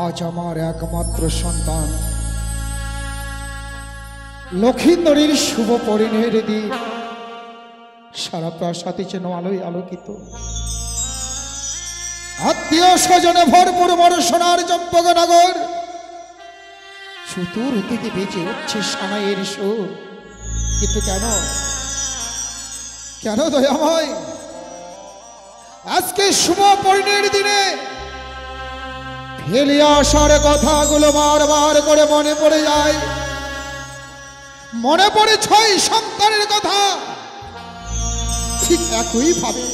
আজ আমার একমাত্র সন্তান লক্ষিন্দরের শুভ পরিণয়ের দিন। সারা প্রাসাদে যেন আলোয় আলোকিত, আত্মীয় স্বজনে ভরপুর বড় সোনার চম্পকনগর। চতুর্দিকে বেজে উঠছে সানাইয়ের সুর। কিন্তু কেন কেন দয়াময় আজকে শুভ পরিণয়ের দিনে ফেলে আসার কথাগুলো বারবার করে মনে পড়ে যায়। মনে পড়ে 6 সন্তানের কথা। ঠিক একই ভাবে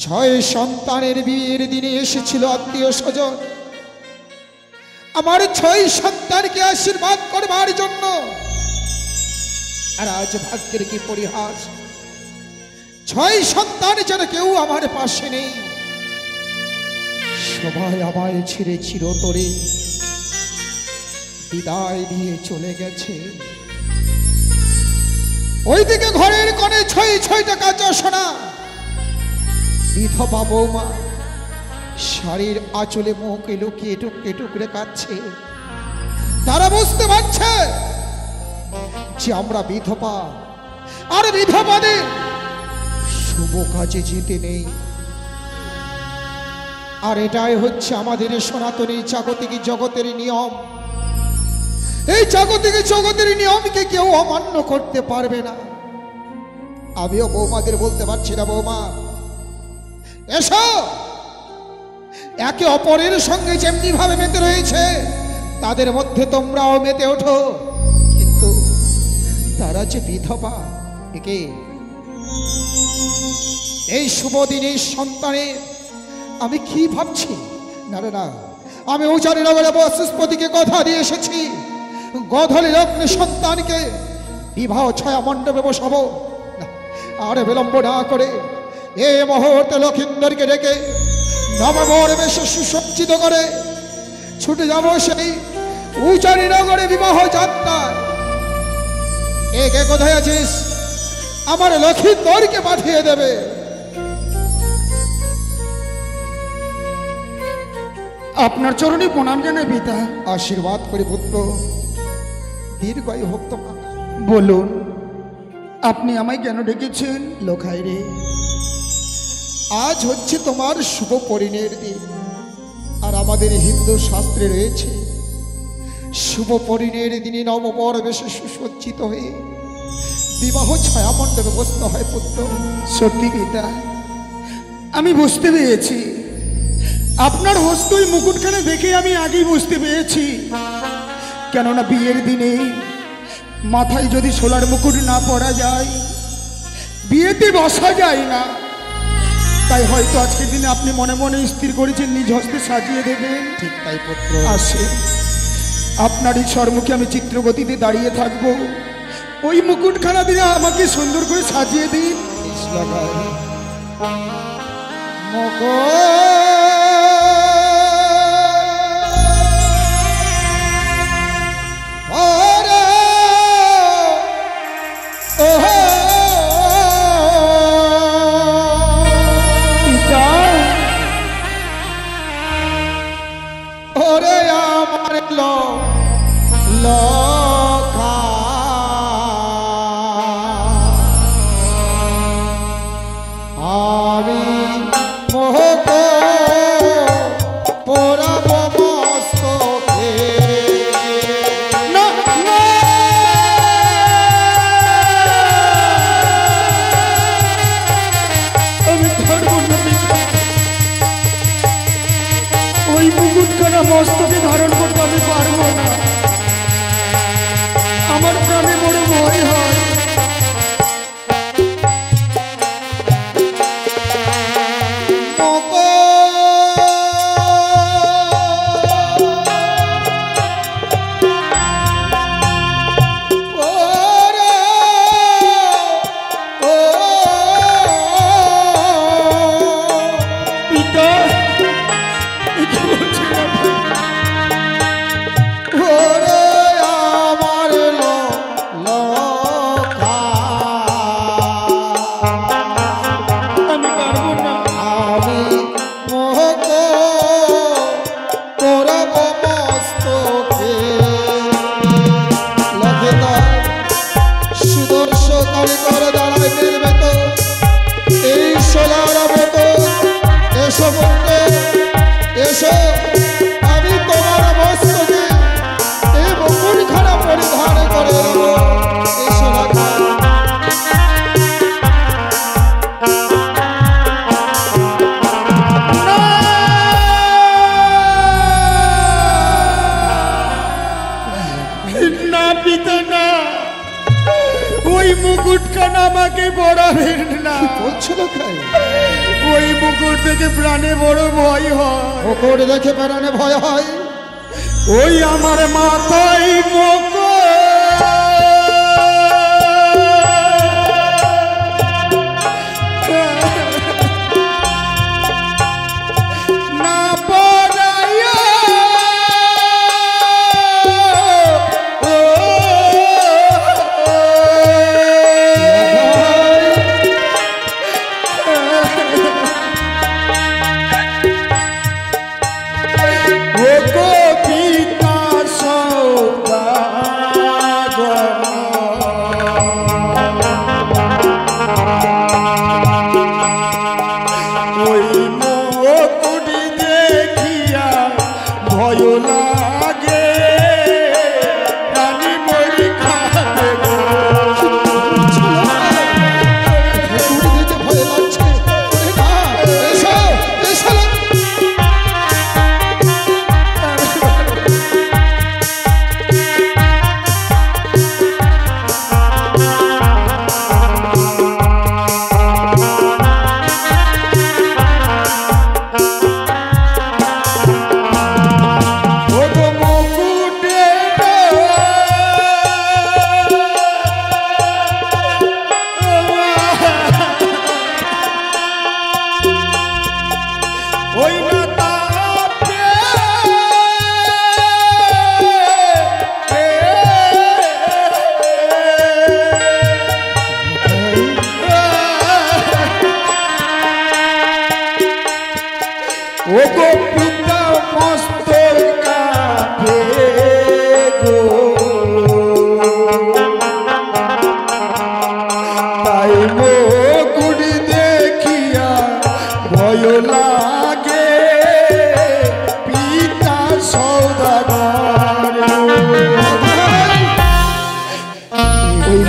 6 সন্তানের বিয়ের দিনে এসেছিল আত্মীয় স্বজন আমার 6 সন্তানকে আশীর্বাদ করবার জন্য। আর আজ ভাগ্যের কি পরিহাস, 6 সন্তান যেন কেউ আমার পাশে নেই। সবাই আমায় ছেড়ে চিরতরে বিদায় দিয়ে চলে গেছে। ওইদিকে ঘরের কোণে 6টা কাঁচা সোনা বিধবা বৌমা শাড়ির আঁচলে মুখে লুকিয়ে টুকরে টুকরে কাঁদছে। তারা বুঝতে পারছে যে আমরা বিধবা, আর বিধবাদের শুভ কাজে যেতে নেই। আর এটাই হচ্ছে আমাদের সনাতনী জাগতিক জগতের নিয়ম। এই জাগতিক জগতের নিয়মকে কেউ অমান্য করতে পারবে না। আমিও বৌমাদের বলতে পারছি না, বৌমা এসো, একে অপরের সঙ্গে যেমনি ভাবে মেতে রয়েছে তাদের মধ্যে তোমরাও মেতে ওঠো। কিন্তু তারা যে বিধবা, একে এই শুভ দিনে সন্তানের আমি কি ভাবছি? না না, আমি উজানি নগরে বৃহস্পতিকে কথা দিয়ে এসেছি, গধূলি লগ্নে সন্তানকে বিবাহ ছায়া মণ্ডপে বসাবো। আর বিলম্ব না করে এই মুহূর্তে লক্ষিন্দরকে ডেকে নববর বেশে সুসজ্জিত করে ছুটে যাব সেই উজানি নগরে বিবাহ যাত্রায়। কে কোথায় আছিস? আমার লক্ষিন্দরকে পাঠিয়ে দেবে। আপনার চরণে প্রণাম জানাই পিতা। আশীর্বাদ করি পুত্র, দীর্ঘায়ু হোক তোমার। বলুন, আপনি আমায় কেন ডেকেছেন? লোখাই রে, আজ হচ্ছে তোমার শুভ পরিণয়ের দিন। আর আমাদের হিন্দু শাস্ত্রে রয়েছে শুভ পরিণয়ের দিনে নববর বেশে সুসজ্জিত হয়ে বিবাহ ছায়া মণ্ডপে বসতে হয় পুত্র। সত্যি পিতা, আমি বুঝতে পেরেছি। আপনার হস্ত ওই মুকুটখানে দেখে আমি আগেই বুঝতে পেরেছি। কেননা বিয়ের দিনে মাথায় যদি সোলার মুকুট না পরা যায়, বিয়েতে বসা যায় না। তাই হয়তো আজকের দিনে আপনি মনে মনে স্থির করেছেন নিজ হস্তে সাজিয়ে দেবেন। ঠিক তাই পুত্র। আসে, আপনার এই সম্মুখে আমি চিত্রগতিতে দাঁড়িয়ে থাকবো। ওই মুকুটখানা দিয়ে আমাকে সুন্দর করে সাজিয়ে দিন। ওরে আমার লখা আমি মোহক পোড়াব মস্তকে। না না, আমি পারবো না পিতা। ওই মুকুটখানা মস্তকে ধারণ করতে আমি পারবো না। আমার প্রাণে বড় ভয় হয়। পিতা, কি বলছেন আপনি? তোমার করে দাঁড়ায় নির্মিত এই সোলার মতো। এসো বলতে এসো, আমি তোমার মস্তকে এই মুকুটখানা পরিধান করে দেবো। এসো রাখা না পিতা না, ওই মুকুটখানা আমাকে পরাবেন না। বলছিল খাই ওই মুকুট থেকে প্রাণে বড় ভয় হয়। মুকুট দেখে প্রাণে ভয় হয়? ওই আমার মাথায় মুকুট না পরাইয়া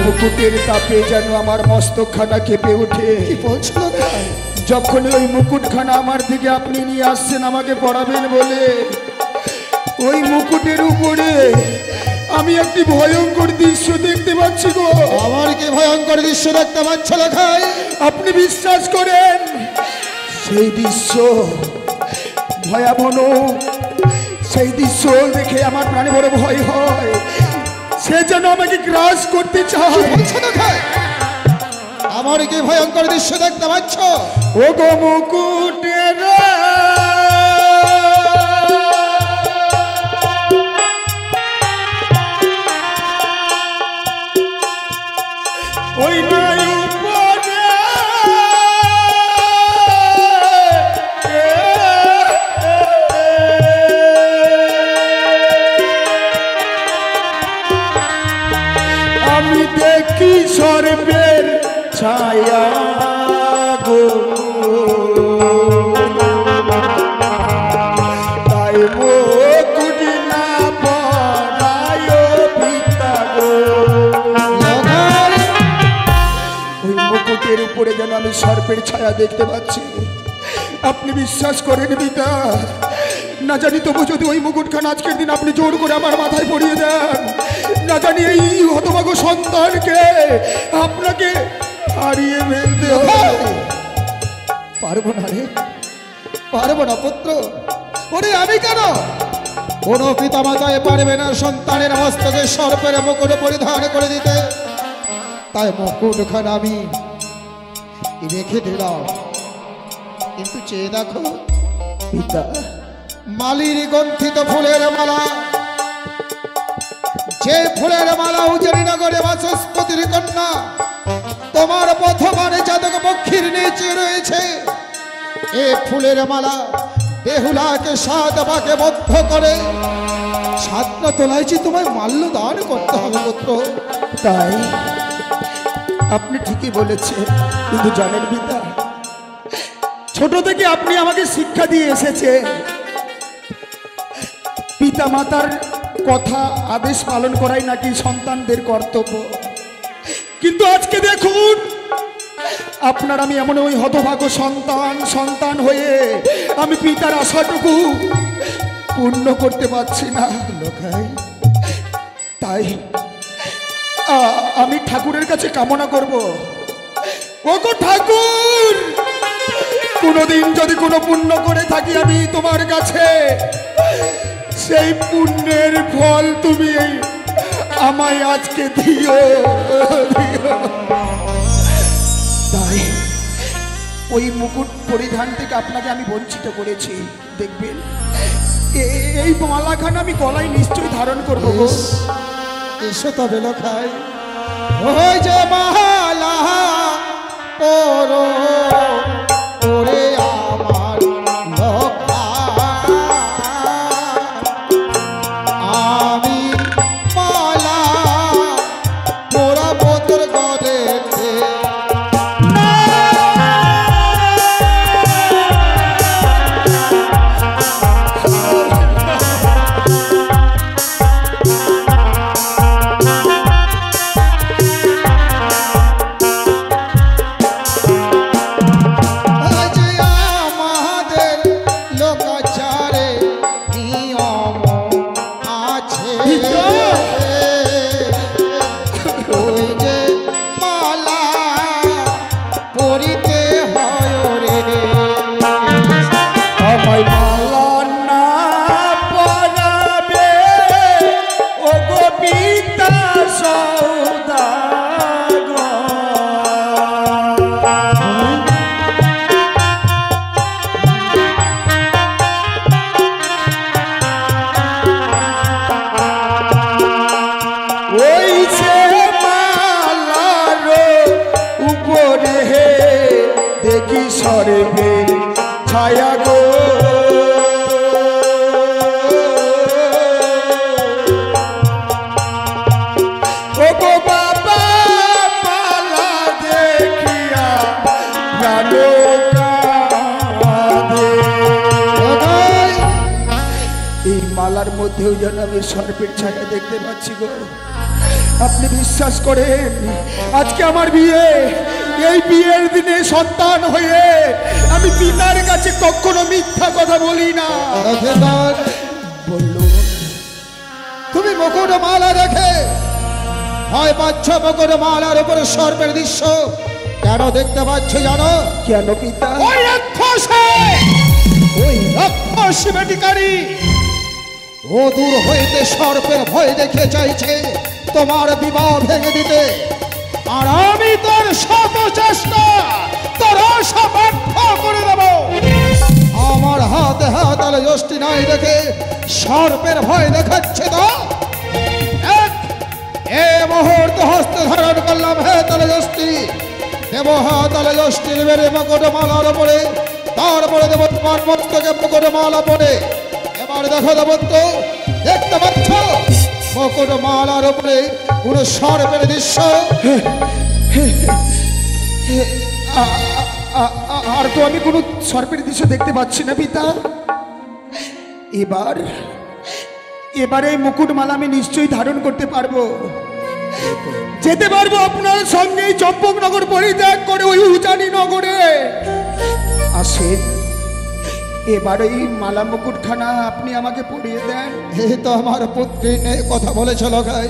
মুকুটের তাপে যেন আমার মস্তকখানা কেঁপে ওঠে। কি বলছিল খাই? যখন ওই মুকুটখানা আমার দিকে আপনি নিয়ে আসছেন আমাকে পড়াবেন বলে, ওই মুকুটের উপরে আমি একটি ভয়ঙ্কর দৃশ্য দেখতে পাচ্ছি গো। আমার কি ভয়ঙ্কর দৃশ্য দেখতে পাচ্ছ খাই? আপনি বিশ্বাস করেন সেই দৃশ্য ভয়াবহ, সেই দৃশ্য দেখে আমার প্রাণে বড় ভয় হয়। সে যেন আমাকে গ্রাস করতে চায়। আমার কি ভয়ঙ্কর দৃশ্য দেখতে পাচ্ছ? ও গো মুকুটের ওই নাই উপরে আমি দেখি সর্বের ছায়া গো, তাই মুকুট না পরায় পিতা গো। ওই মুকুটের উপরে যেন আমি সর্পের ছায়া দেখতে পাচ্ছি। আপনি বিশ্বাস করেন পিতা, না জানি তবু যদি ওই মুকুটখানা আজকের দিন আপনি জোর করে আমার মাথায় পরিয়ে দেন, না জানি এই হতভাগ্য সন্তানকে আপনাকে হারিয়ে ফেলতে হবে। পারবো না রে, পারবো না পুত্র। ওরে আমি কেন? কোন পিতা মাতায় পারবে না সন্তানের মস্তকে সর্পের মুকুট পরিধান করে দিতে। তাই মুকুটখানা আমি রেখে দিলাম। কিন্তু চেয়ে দেখো পিতা, মালির গন্থিত ফুলের মালা, যে ফুলের মালা উজ্জয়িনগরে বাচস্পতির কন্যা তোমার প্রথমারে জাতক পক্ষীর নিচে রয়েছে। এ ফুলের মালা বেহুলাকে 7 পাকে বদ্ধ করে 7টা তোলাইছি তোমায় মাল্য দান করতে হবে পুত্র। তাই আপনি ঠিকই বলেছেন, কিন্তু জানেন পিতা, ছোট থেকে আপনি আমাকে শিক্ষা দিয়ে এসেছেন পিতা মাতার কথা আদেশ পালন করাই নাকি সন্তানদের কর্তব্য। কিন্তু আজকে দেখুন আপনার আমি এমন ওই হতভাগ্য সন্তান হয়ে আমি পিতার আশাটুকু পূর্ণ করতে পারছি না লোকাই, তাই আমি ঠাকুরের কাছে কামনা করব, ওগো ঠাকুর, কোনোদিন যদি কোনো পুণ্য করে থাকি আমি তোমার কাছে, সেই পুণ্যের ফল তুমি আমায় আজকে দিও। তাই ওই মুকুট পরিধান থেকে আপনাকে আমি বঞ্চিত করেছি। দেখবেন এই মালাখানা আমি গলায় নিশ্চয়ই ধারণ করবো গো। এসো তবে লোকাই, ওই যে মালা পরো ওরে আমার লোকাই, আমি মালা পরাবো তোর গলেতে। আজ আমাদের লোকাচারে নিয়ম আছে, ওই যে মালা পরিতে হয় রে। আমায় মালা না পরাবে ও গো পিতা সওদাগর। ওই যে মালার উপরে দেখি সরবে ছায়া গো, ও গো বাবা মালা দেখিয়া প্রাণ কাঁদে। এই মালার মধ্যেও যেন আমি সর্পের ছায়া দেখতে পাচ্ছি গো। আপনি বিশ্বাস করেন আজকে আমার বিয়ে, এই বিয়ের দিনে সন্তান হয়ে আমি পিতার কাছে কখনো মিথ্যা কথা বলি না। বললো তুমি মুকুট মালা রেখে ভয় পাচ্ছ, মুকুট মালার উপরে সর্পের দৃশ্য কেন দেখতে পাচ্ছ জানো? কেন পিতা? ওই রাক্ষসী বেটিকারি ও দূর হইতে সর্পের ভয় দেখে চাইছে তোমার বিবাহ ভেঙে দিতে, আর আমি তোর শত চেষ্টা তোর অসাধ্য করে দেব। আমার হাতে হাতালে যষ্টি নাই দেখে সর্পের ভয় দেখাচ্ছে তো। এ মুহূর্ত হস্তে ধারণ করলাম হে তালে যষ্টি, দেব হাতালে যষ্টির বেড়ে মুকুট মালার উপরে, তারপরে দেব তোমার মস্তকে মুকুট মালা পরে। এবার দেখো দেবত্ব, দেখতে পাচ্ছ মুকুট মালার উপরে কোন সর্পের দৃশ্য? আর তো আমি কোনো সর্পের দৃশ্য দেখতে পাচ্ছি না পিতা। এবারে এই মুকুটমালা আমি নিশ্চয়ই ধারণ করতে পারবো, যেতে পারবো আপনার সঙ্গে চম্পকনগর পরিত্যাগ করে ওই উজানি নগরে। আসেন, এবার এই মালা মুকুটখানা আপনি আমাকে পরিয়ে দেন। এই তো আমার পুত্রী নিয়ে কথা বলেছে লোকাই।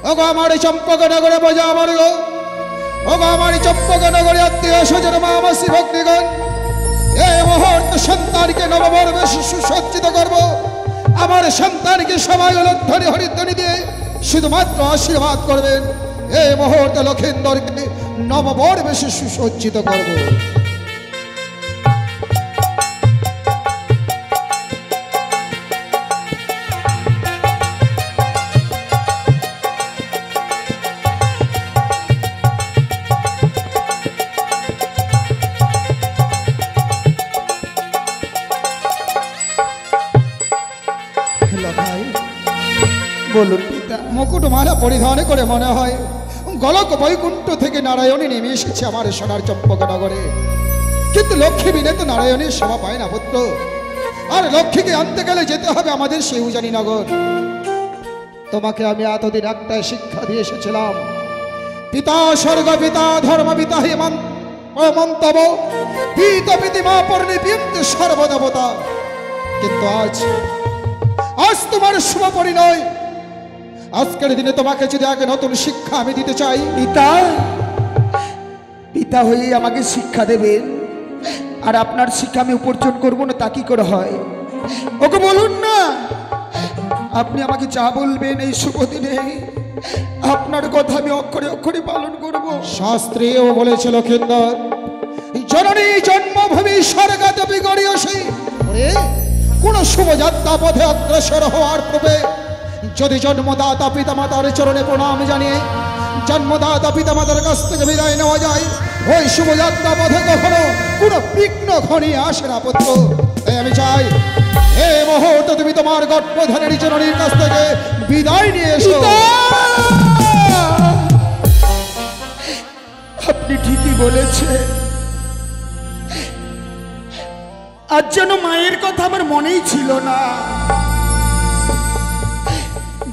ওগো আমার এই চম্পকনগরে বোঝা আমার গো, ওগো আমার এই চম্পকনগরে আত্মীয় স্বজন মা মাসি ভক্তিগণ, এই মুহূর্তে সন্তানকে নববর্ষে সুসজ্জিত করব। আমার সন্তানকে সবাই হলধ্বনি হরিধ্বনি দিয়ে শুধুমাত্র আশীর্বাদ করবেন। এই মুহূর্তে লক্ষিন্দরকে নববর্ষে সুসজ্জিত করব। বলুন পিতা। মুকুট মালা পরিধান করে মনে হয় গোলক বৈকুণ্ঠ থেকে নারায়ণী নেমে এসেছে আমার সোনার চম্পকনগরে। কিন্তু লক্ষ্মী বিনে তো নারায়ণের সেবা পায় না পুত্র। আর লক্ষ্মীকে আনতে গেলে যেতে হবে আমাদের শিউজানি নগর। তোমাকে আমি এতদিন একটাই শিক্ষা দিয়ে এসেছিলাম, পিতা স্বর্গ পিতা ধর্ম পিতা হেমন্তব পিত পিতিমা পরিণীত সর্বদেবতা। কিন্তু আজ তোমার শুভ পরিণয়। আজকের দিনে তোমাকে যদি আগে নতুন শিক্ষা আমি দিতে চাই। পিতা পিতা হয়ে আমাকে শিক্ষা দেবেন, আর আপনার শিক্ষা আমি উপার্জন করবো না তা কি করে হয়? ওকে বলুন না, আপনি আমাকে যা বলবেন এই শুভ দিনে আপনার কথা আমি অক্ষরে অক্ষরে পালন করব। শাস্ত্রীও বলেছে লক্ষিন্দর, জননী জন্মভূমি স্বর্গাদেবী গড়িয়সী। কোন শুভযাত্রা পথে অগ্রসর হওয়ার পূর্বে যদি জন্মদাতা পিতামাতার চরণে প্রণাম জানিয়ে জন্মদাতা পিতামাতার কাছ থেকে বিদায় নেওয়া যায়, ওই শুভযাত্রা পথে কখনো কোনো বিঘ্ন ঘনিয়ে আসে না পুত্র। তাই আমি চাই এই মুহূর্তে তুমি তোমার গর্ভধারিণী জননীর কাছ থেকে বিদায় নিয়ে এসো। আপনি ঠিকই বলেছেন। আজ যেন মায়ের কথা আমার মনেই ছিল না,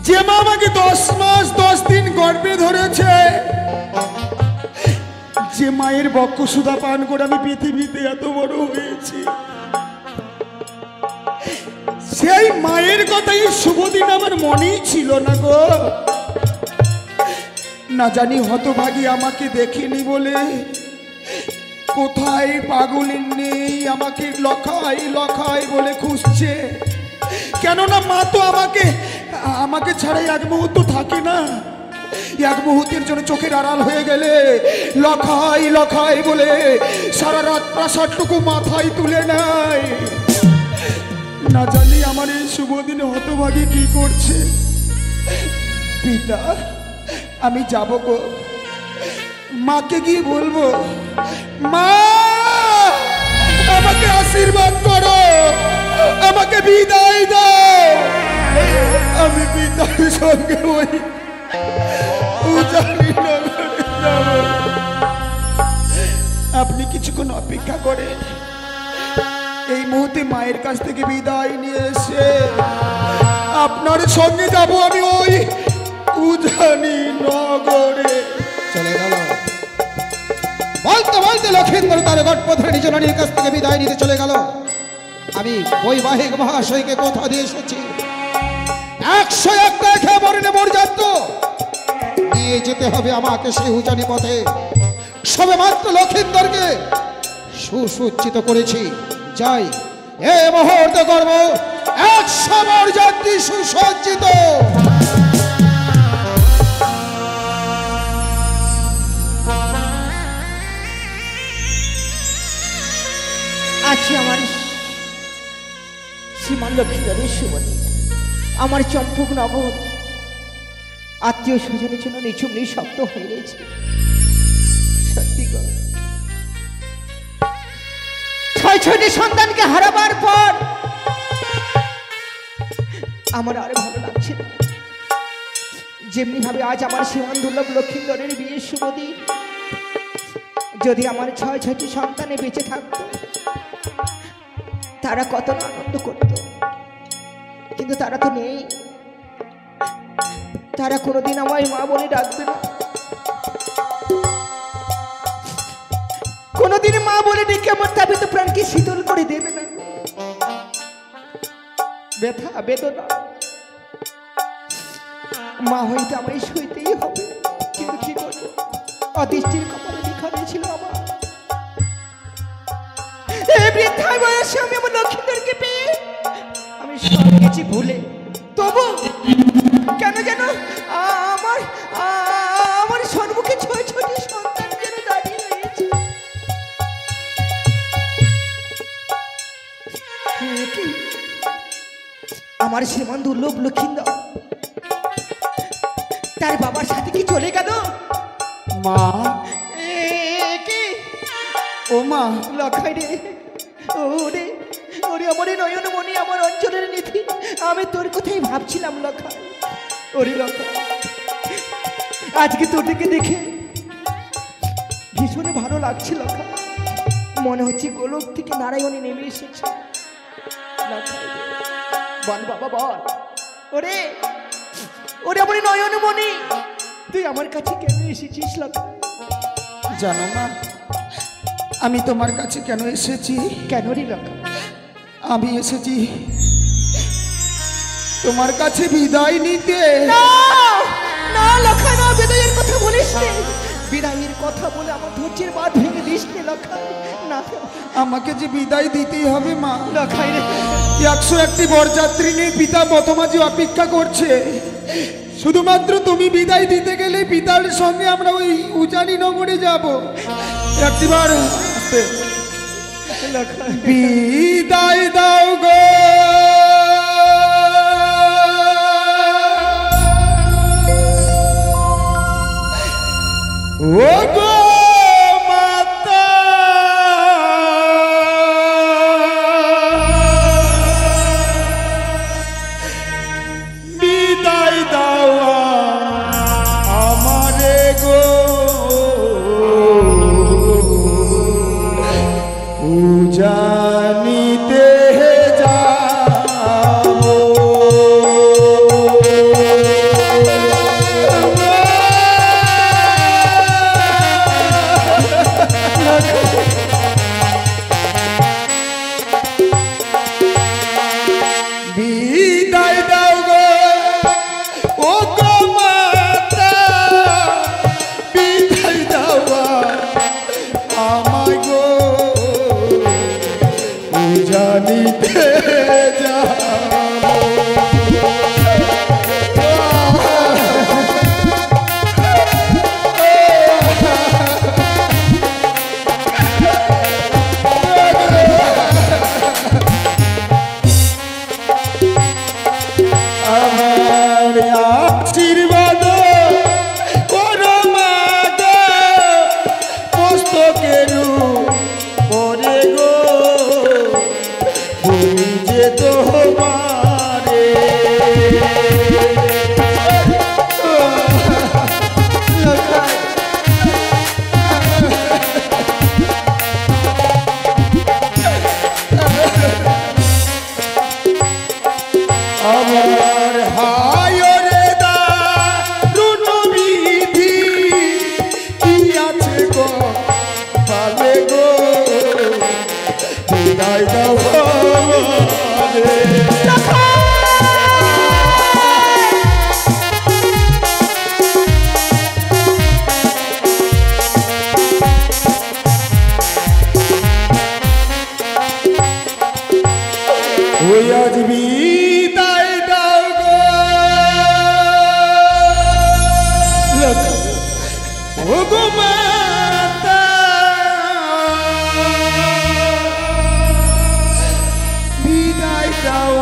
যে মা আমাকে 10 মাস 10 দিন গর্ভে ধরেছে, যে মায়ের বক্ষ সুধা পান করে আমি পৃথিবীতে এত বড় হয়েছি, সেই মায়ের কথা এই শুভ দিন আমার মনেই ছিল না গো। না জানি হতভাগী আমাকে দেখেনি বলে কোথায় পাগলের নেই আমাকে লখাই লখাই বলে খুঁজছে। কেননা মা তো আমাকে ছাড়াই এক মুহূর্ত থাকে না। এক মুহূর্তের জন্য চোখের আড়াল হয়ে গেলে লখাই লখাই বলে সারা রাত প্রাসাদটুকু মাথায় তুলে নেয়। না জানি আমার এই শুভ দিনে হতভাগী কি করছে। পিতা আমি যাব গো, মাকে গিয়ে বলবো, মা আমাকে আশীর্বাদ করো, আমাকে বিদায় দাও, আমি পিতার সঙ্গে ওই উজানি নগরে যাব। আপনি কিছুক্ষণ অপেক্ষা করেন, এই মুহূর্তে মায়ের কাছ থেকে বিদায় নিয়ে এসে আপনার সঙ্গে যাব আমি ওই উজানি নগরে। চলে গেল। বলতে বলতে লক্ষিন্দর তার গর্ভধারিণী জননীর কাছ থেকে বিদায় নিতে চলে গেল। আমি বৈবাহিক মহাশয়কে কথা দিয়ে এসেছি, 101টা খেয়ে বর্ণে বরযাত্র নিয়ে যেতে হবে আমাকে সেই উজানি পথে। সবে মাত্র লক্ষিন্দরকে সুসজ্জিত করেছি, যাই এ মুহূর্তে করব 100 বরযাত্রী সুসজ্জিত। আজকে আমার শ্রীমান লক্ষ্মীধরের শুভ দিন। আমার চম্পক নগর আত্মীয় স্বজনের জন্য নিঝুম নিঃশব্দ হয়ে রয়েছে। সত্যি গো, 6টি সন্তানকে হারাবার পর আমার আর ভালো লাগছে না। যেমনি ভাবে আজ আমার শ্রীমান দুর্লভ লক্ষ্মীধরের বিয়ের শুভ দিন, যদি আমার 6টি সন্তানে বেঁচে থাকতো তারা কত আনন্দ করত, কিন্তু তারা তো নেই। তারা কোনোদিন আমায় মা বলে ডাকবে না, কোনোদিন মা বলে ডেকে আমার তাবিত প্রাণকে শীতল করে দেবে না। ব্যথা বেদনা মা হইতে আমায় সইতেই হবে, কিন্তু কি করবো, অদৃষ্টির কপালে লেখা ছিল আমার। এই বৃদ্ধা বয়সে আমি আমার লক্ষ্মীদেরকে পেয়ে আমি সব কিছু ভুলে, তবু কেন যেন আমার সম্মুখে 6টি সন্তান যেন দাঁড়িয়ে রয়েছে। আমার শ্রীমান দুর্লভ লক্ষ্মীন্দর তার বাবার সাথে কি চলে গেল? মা, ও মা, লখাই রে, ওরে ওরে আমার নয়ন মনি, আমার অঞ্চলের নিধি, আমি তোর কথাই ভাবছিলাম লখাই। ওরে লখাই, আজকে তোদেরকে দেখে ভীষণ ভালো লাগছিল। মনে হচ্ছে গোলক থেকে নারায়ণী নেমে এসেছে। বল বাবা বল, ওরে ওরে আমার নয়নমণি, তুই আমার কাছে কেন এসেছিস? জানো মা আমি তোমার কাছে কেন এসেছি? কেন রে লক্ষা? আমি এসেছি তোমার কাছে বিদায় নিতে। না না লক্ষা, না, বিদায়ের কথা বলিস নে। বিদায়ের কথা বলে আমার ধৈর্যের বাঁধ ভেঙে দিস নে লক্ষা। না, আমাকে যে বিদায় দিতেই হবে মা। লক্ষাই রে, 101টি বরযাত্রী নিয়ে পিতা বতমাজি অপেক্ষা করছে। শুধুমাত্র তুমি বিদায় দিতে গেলে পিতার সঙ্গে আমরা ওই উজানি নগরে যাব। একটিবার বিদায় দাও গো, ও গো মাতা, বিদায় দাও আমারে গো, উজানিতে যাবো। বিদায় দাও গো, ও গো মাতা, বিদায় দাও আমায় গো, উজানিতে যাবো। আমার আশীর্বাদ করো মা গো, মস্তকের উপরে গো, তুমি যে তোমারে আমার হায় রে দারুণ বিধি, কি আছে গো ভালে গো, বিদায় দাও আমারে। ওই আজ বিদায় দাও গো, ও গো মাতা, বিদায় দাও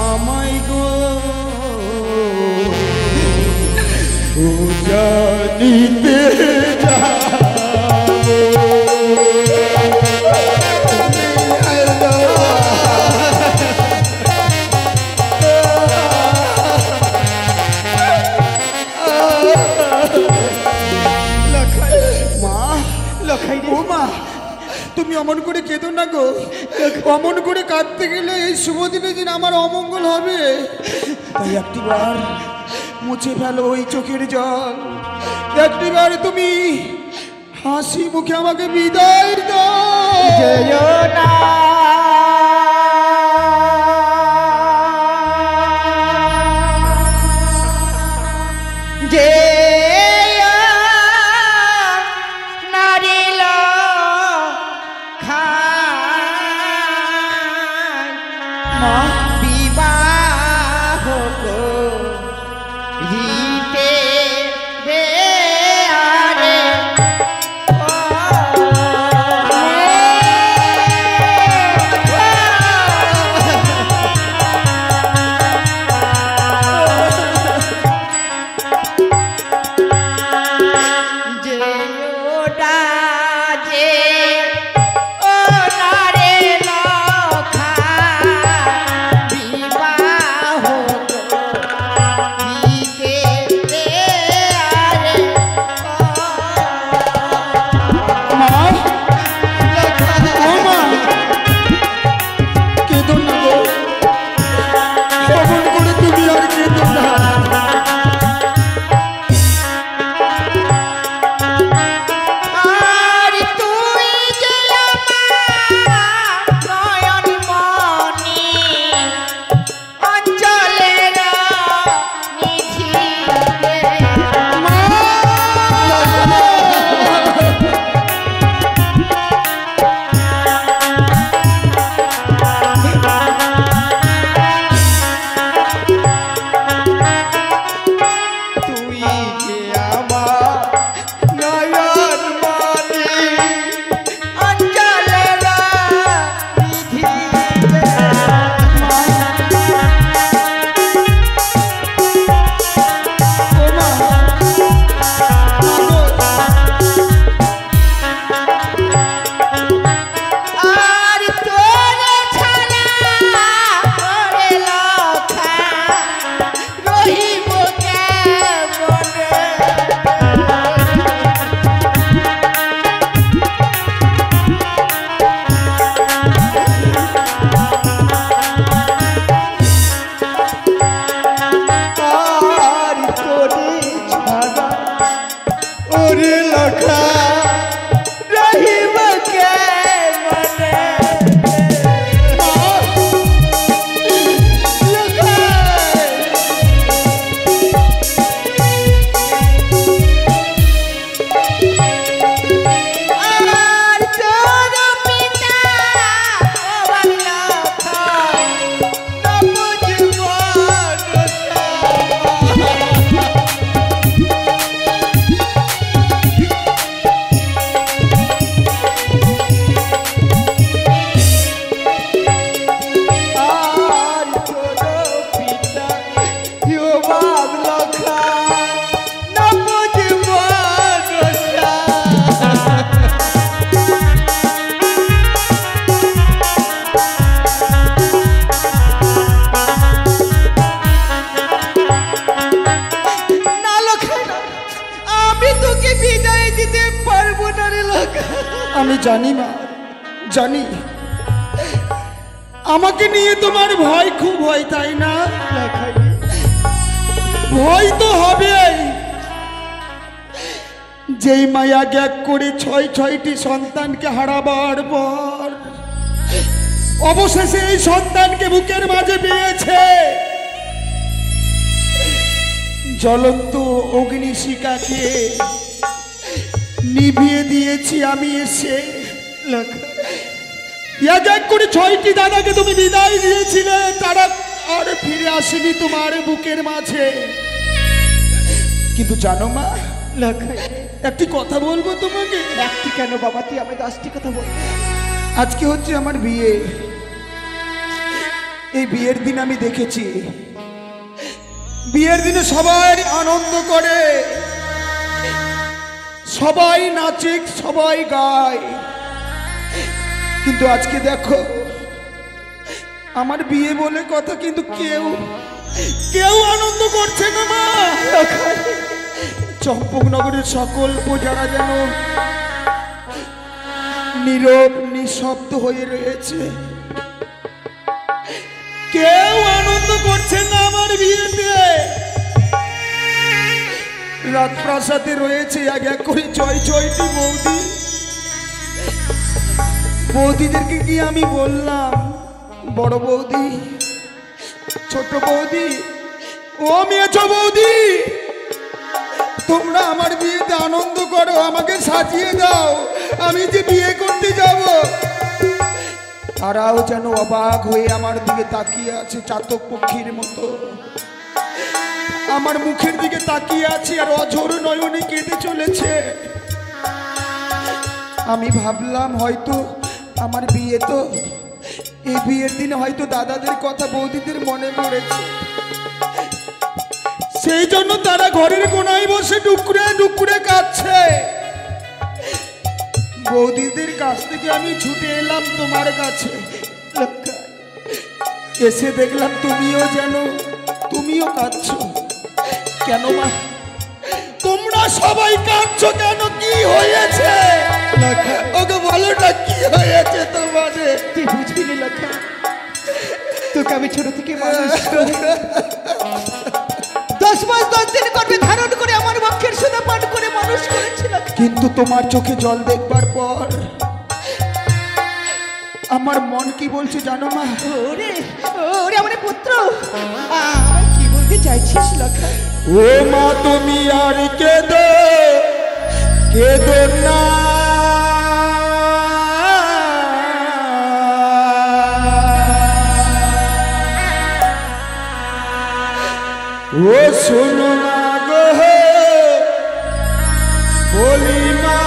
আমায় গো, উজানিতে যাবো। ও মা, তুমি অমন করে কেঁদো না গো। অমন করে কাঁদতে গেলে এই শুভ দিনে দিন আমার অমঙ্গল হবে। তাই একটিবার মুছে ফেলো ওই চোখের জল। একটিবার তুমি হাসি মুখে আমাকে বিদায় দাও। জয় না যে নারিল খান মা, বিবাহ করিতে রে আরে ও লখা রহিব কে মনে আর তোর পিতা অবাক আমি জানি মা, জানি আমাকে নিয়ে তোমার ভয় খুব হয়, তাই না? ভয় তো হবে। যেই মায়া গ্যাগ করে ছয়টি সন্তানকে হারাবার পর অবশেষে এই সন্তানকে বুকের মাঝে পেয়েছে। জ্বলন্ত অগ্নিশিখাকে নিভিয়ে দিয়েছি আমি এসে। এক এক করে 6টি দাদাকে তুমি বিদায় দিয়েছিলে, তারা আর ফিরে আসেনি তোমার বুকের মাঝে। কিন্তু জানো মা, একটি কথা বলবো তোমাকে। একটি কেন বাবা, তুই আমি 10টি কথা বল। আজকে হচ্ছে আমার বিয়ে। এই বিয়ের দিন আমি দেখেছি, বিয়ের দিনে সবাই আনন্দ করে, সবাই নাচে, সবাই গায়। কিন্তু আজকে দেখো আমার বিয়ে বলে কথা, কিন্তু কেউ আনন্দ করছে না মা। চম্পকনগরের সকল প্রজারা যেন নীরব নিঃশব্দ হয়ে রয়েছে, কেউ আনন্দ করছে না আমার বিয়েতে। রাজপ্রাসাদে রয়েছে এক এক করে 6টি বৌদি। বৌদিদেরকে গিয়ে আমি বললাম, বড় বৌদি, ছোট বৌদি, ও মেয়েছ বৌদি, তোমরা আমার বিয়েতে আনন্দ করো, আমাকে সাজিয়ে দাও, আমি যে বিয়ে করতে যাব। তারাও যেন অবাক হয়ে আমার দিকে তাকিয়ে আছে, চাতক পক্ষীর মতো আমার মুখের দিকে তাকিয়ে আছে আর অঝোর নয়নে কেঁদে চলেছে। আমি ভাবলাম হয়তো আমার বিয়ে, তো এই বিয়ের দিনে হয়তো দাদাদের কথা বৌদিদের মনে পড়েছে, সেই জন্য তারা ঘরের কোনায় বসে ডুকরে ডুকরে কাঁদছে। বৌদিদের কাছ থেকে আমি ছুটে এলাম তোমার কাছে, এসে দেখলাম তুমিও কাঁদছো। কেন মা, তোমরা সবাই কাঁদছো কেন? কি হয়েছে? ওকে বলো না, কি হয়েছে তোমাদের? তুই বুঝবি না লক্ষা, তোকে আমি ছোট থেকে মানুষ করে 10 মাস 10 দিন গর্ভে ধারণ করে আমার বক্ষের সুধা পান করে মানুষ করেছিল। কিন্তু তোমার চোখে জল দেখবার পর আমার মন কি বলছে জানো মা? ওরে ওরে আমার পুত্র, আমায় কি বলতে চাইছিস লক্ষা? ও মা, তুমি আর কেঁদো না, ও শোনো না গো বলি মা,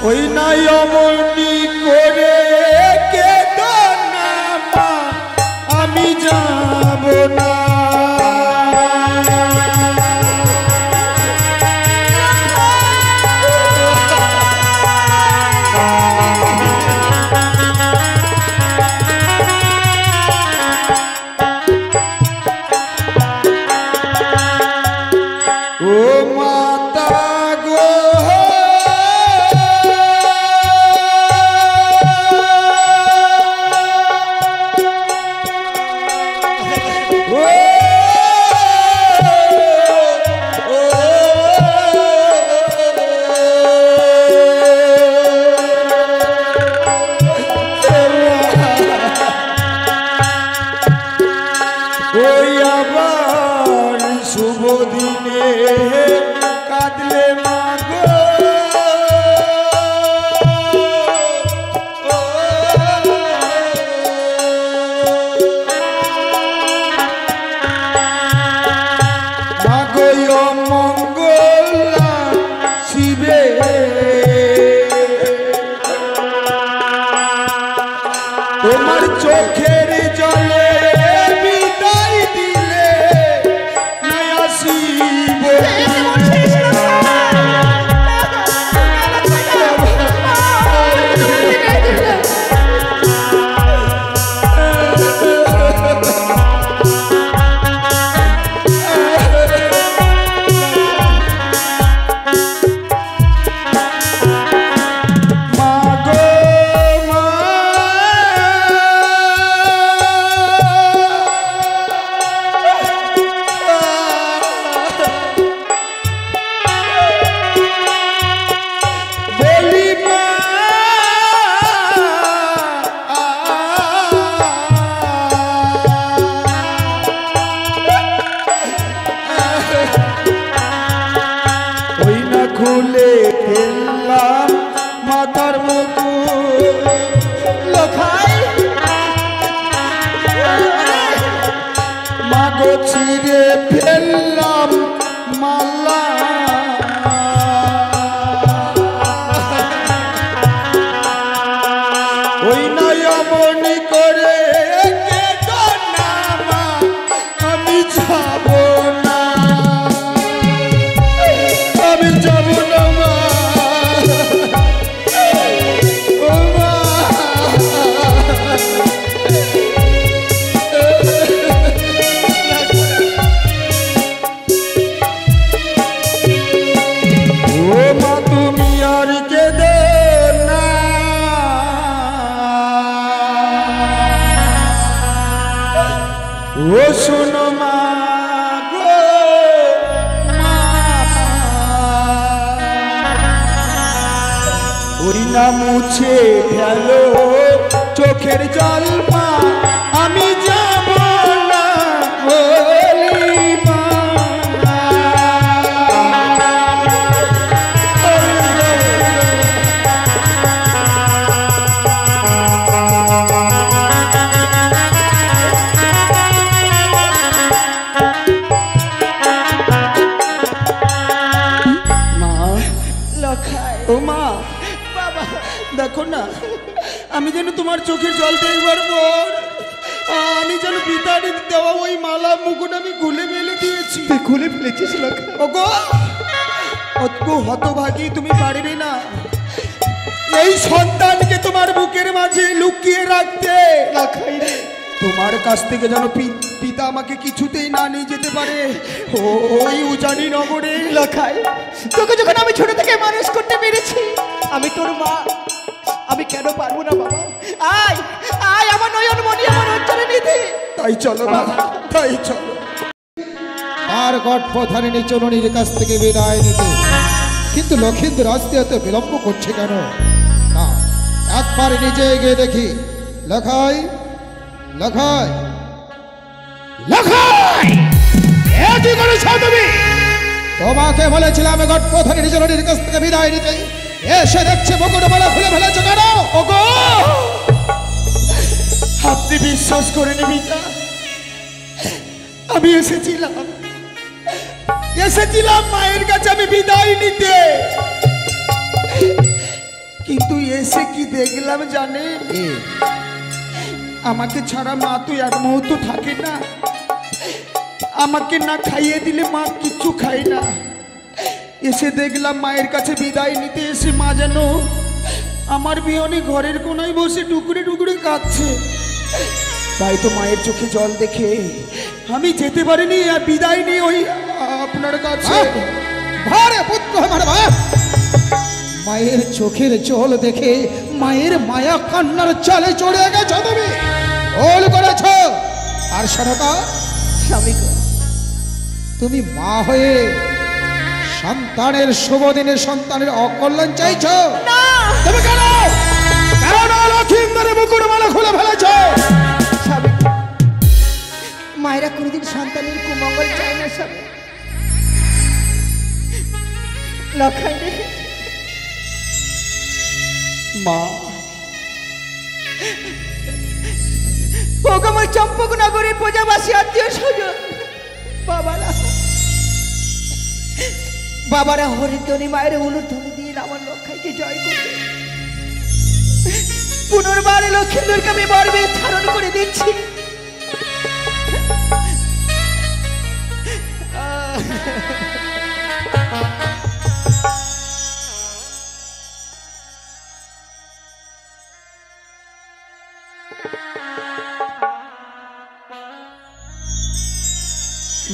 ওই নাই অমনি করে কেঁদো না মা, আমি যাব না। ও শুভ দিনে কাঁদলে মাগো মাগো মঙ্গলা শিবে তোমার চোখের জলে বিদায় দিলে না আসিব খুলে ফেললাম মাথার মুকুট লখাই মাগো ছিঁড়ে ফেললাম মালা ওই নয়মনি করে কেঁদো না মা, আমি যাব না, আমি যাব না মা, ও মা। ও মা তুমি আর কেঁদো না, ও শোনো মা গো মা, ওই না মুছে ফেলো চোখের জল মা, আমি যাব না বলি মা। ও মা বাবা, দেখো না, আমি যেন তোমার চোখের জল দেখবার পর আমি যেন পিতারে দেওয়া ওই মালা মুকুট আমি খুলে ফেলে দিয়েছি। তুই খুলে ফেলেছিস লক্ষাই? ওগো অতগো হতভাগী, তুমি পারবে না এই সন্তানকে তোমার বুকের মাঝে লুকিয়ে রাখতে। লক্ষাই রে, তোমার কাছ থেকে যেন পিতা আমাকে কিছুতেই না নিয়ে যেতে পারে ওই উজানি নগরে। লক্ষাই, তোকে যখন আমি ছোট থেকে মানুষ করতে পেরেছি, আমি তোর মা, আমি কেন পারবো না বাবা? আয় আয় আমার নয়ন মনি, আমার অন্তরে নিধি। তাই চলো মা, তাই চলো। আর গর্ভধারিণী চরণীর কাছ থেকে বিদায় নিতে, কিন্তু লক্ষিন্দর আসতে এত বিলম্ব করছে কেন? না, একবার নিজে গিয়ে দেখি। লখাই, লখাই, লখাই, এ কি করেছো তুমি? তোমাকে বলেছিলাম গর্ভধারিণী চরণীর কাছ থেকে বিদায় নিতে, এসে দেখছে মুকুটমালা খুলে ফেলেছো কেন? ওগো আপনি বিশ্বাস করে নিবি না, আমি এসেছিলাম মায়ের কাছে আমি বিদায় নিতে, কিন্তু এসে কি দেখলাম জানেন? আমাকে ছাড়া মা তো এক মুহূর্ত থাকে না, আমাকে না খাইয়ে দিলে মা কিচ্ছু খায় না। এসে দেখলাম মায়ের কাছে বিদায় নিতে এসে মা যেন আমার বিহনে ঘরের কোনায় বসে টুকরে টুকরে কাঁদছে। তাই তো মায়ের চোখে জল দেখে আমি যেতে পারিনি, আর বিদায় নিয়ে ওই আপনার কাছে। ভারে পুত্র আমার বাপ, মায়ের চোখের জল দেখে মায়ের মায়া কান্নার চালে চড়ে গেছ তুমি, ভুল করেছ। আর শোনো, স্বামী গো, তুমি মা হয়ে সন্তানের শুভ দিনে সন্তানের অকল্যাণ চাইছ? না, তুমি কেন লক্ষিন্দরের মুকুটমালা খুলে ফেলেছ? স্বামী, মায়েরা কোনোদিন সন্তানের কুমঙ্গল চায় না স্বামী। লক্ষাই রে, মা, ও আমার চম্পকনগরের প্রজাবাসী আত্মীয় স্বজন বাবারা, বাবারা হরিধ্বনি মায়ের উলুধ্বনি দিয়ে আমার লক্ষাইকে জয় করবে। পুনর্বার লক্ষ্মীন্দরকে আমি বরবে ধারণ করে দিচ্ছি।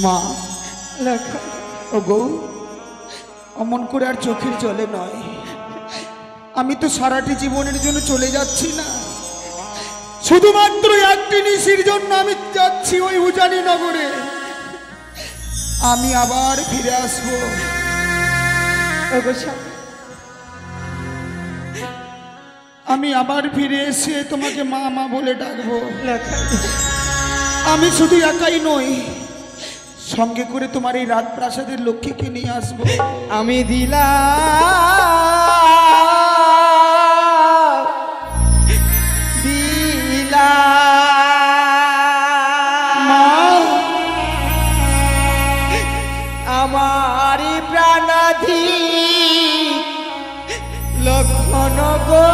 মা, লক্ষাই, ও গো, অমন করে আর চোখের জলে নয়। আমি তো সারাটি জীবনের জন্য চলে যাচ্ছি না, শুধুমাত্র একটি নিশির জন্য আমি যাচ্ছি ওই উজানি নগরে। আমি আবার ফিরে আসবো। ওগো স্বামী, আমি আবার ফিরে এসে তোমাকে মা মা বলে ডাকবো। লক্ষাই, আমি শুধু একাই নই, সঙ্গে করে তোমার এই রাজপ্রাসাদের লক্ষ্মীকে নিয়ে আসবো। আমি দিলাম মা, আমার প্রাণাধি লক্ষণ গো,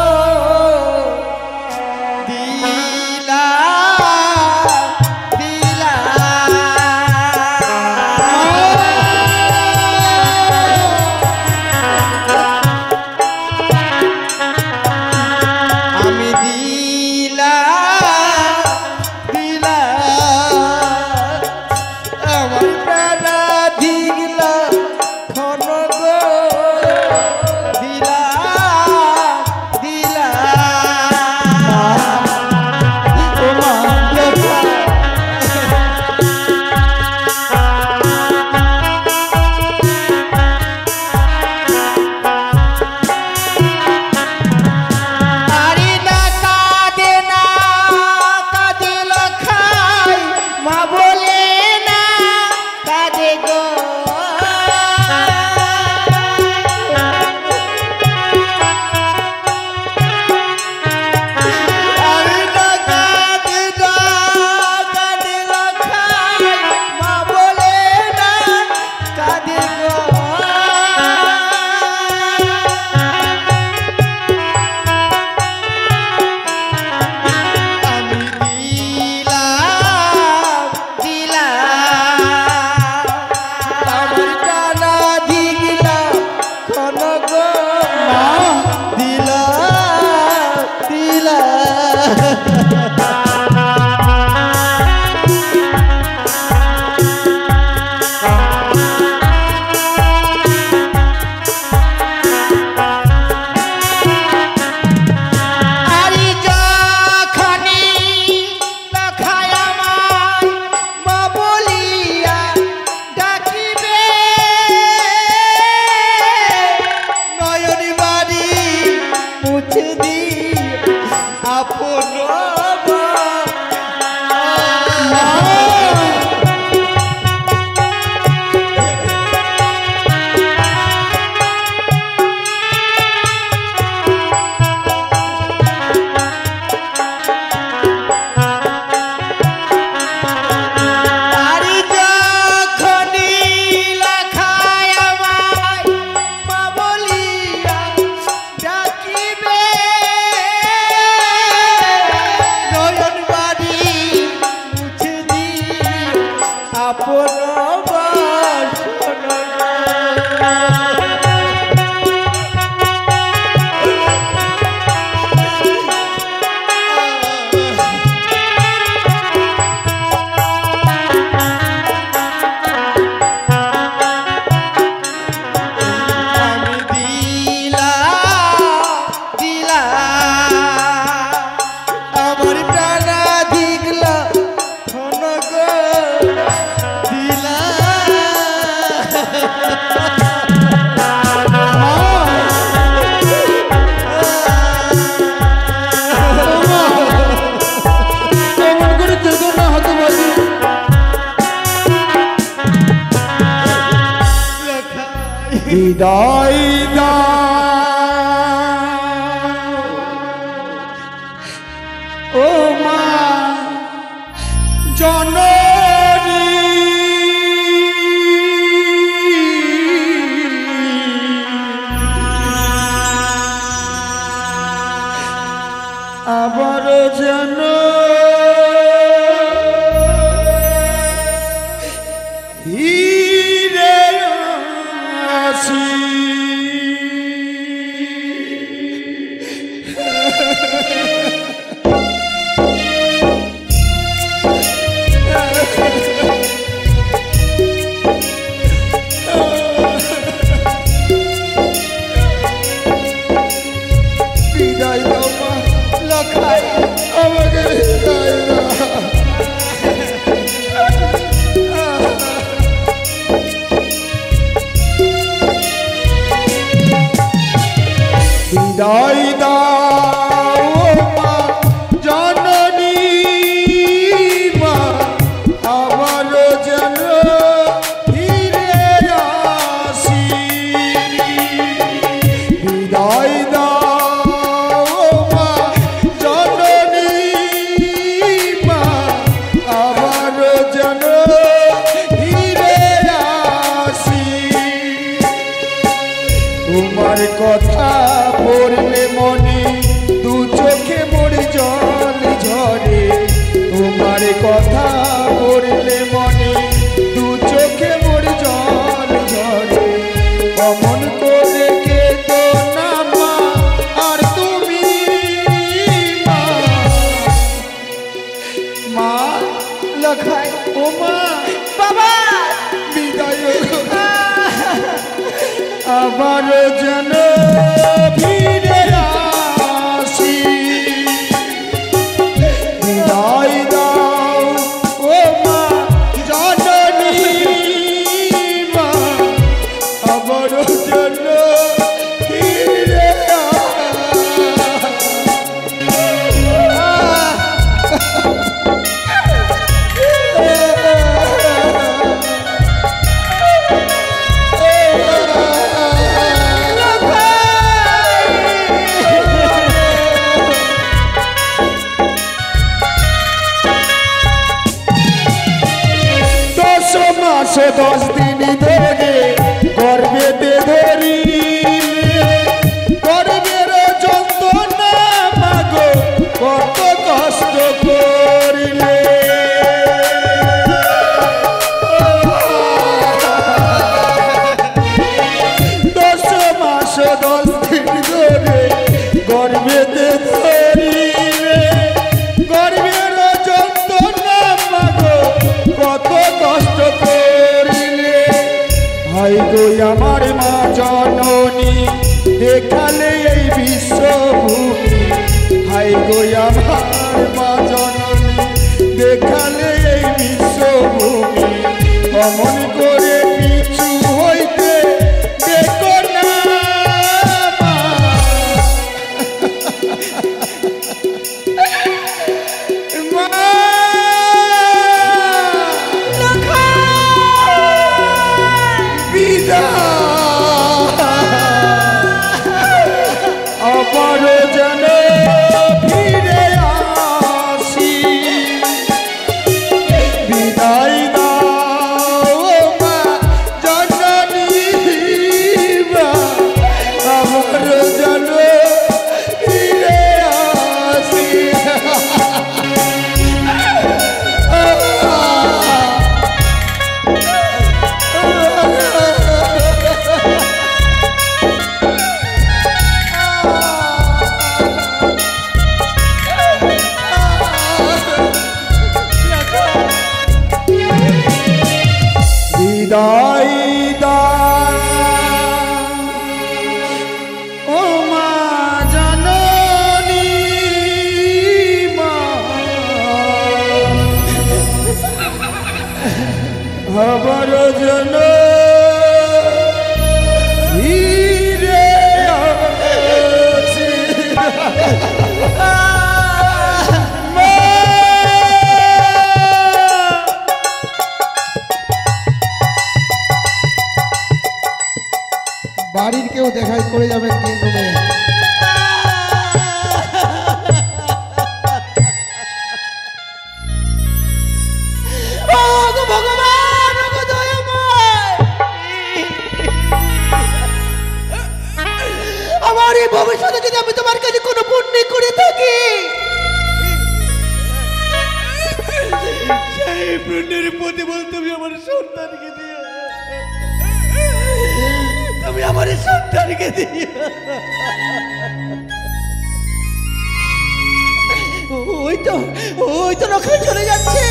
বিদায় দাও ও মা জননী আবার যেন ফিরে আসি বিদায় দাও মা লখাই আমাকে বিদায় দাও বিদায় দাও মা জননী মা আবার যেন ফিরে আসি বিদায় দাও মা জননী মা আবার যেন ফিরে আসি তোমার কথা পড়লে মনে দু চোখে মোর জল ঝরে তোমার কথা পড়লে মনে দু চোখে মোর জল ঝরে অমন করে কেঁদো না মা আর তুমি মা মা লখাই ও মা বাবা বিদায় আবার যেন ফিরে আসি বিদায় দাও ও মা জননী মা আবার যেন ফিরে মাস 10 দিন ধরে গর্ভেতে ধরিলে গর্ভের যন্ত্রণা মাগো কত কষ্ট করিলে 10 মাস 10 দিন ধরে গর্ভেতে ধরিলে গর্ভের যন্ত্রণা মাগো কত কষ্ট করিলে ভাই গো আমার মা জননী দেখালে এই বিশ্বভূমি ভাই গো আমার মা জননী দেখালে এই বিশ্বভূমি অমন করে পিছু হইতে দেখো না আবার যেন ফিরে আসি বিদায় দাও মা জননী মা আবার যেন ফিরে আসি বিদায় দাও ও মা জননী মা আবার যেন ফিরে আসি বাড়ির কেউ দেখাই করে যাবে গ্রিন রুমে। ওগো ভগবান, ওগো দয়াময়, আমার এই ভবিষ্যতে যদি আমি তোমার কাছে কোনো পুণ্য করে থাকি, সেই পুণ্যের প্রতিফল তুমি আমার সন্তানকে দিও, তুমি আমার সন্তানকে দিও। ওই তো নখাই চলে যাচ্ছে।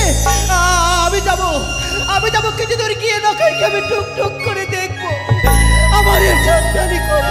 আমি যাবো কিছু দূর গিয়ে নখাইকে আমি টুক টুক করে দেখবো আমার সন্তানই করে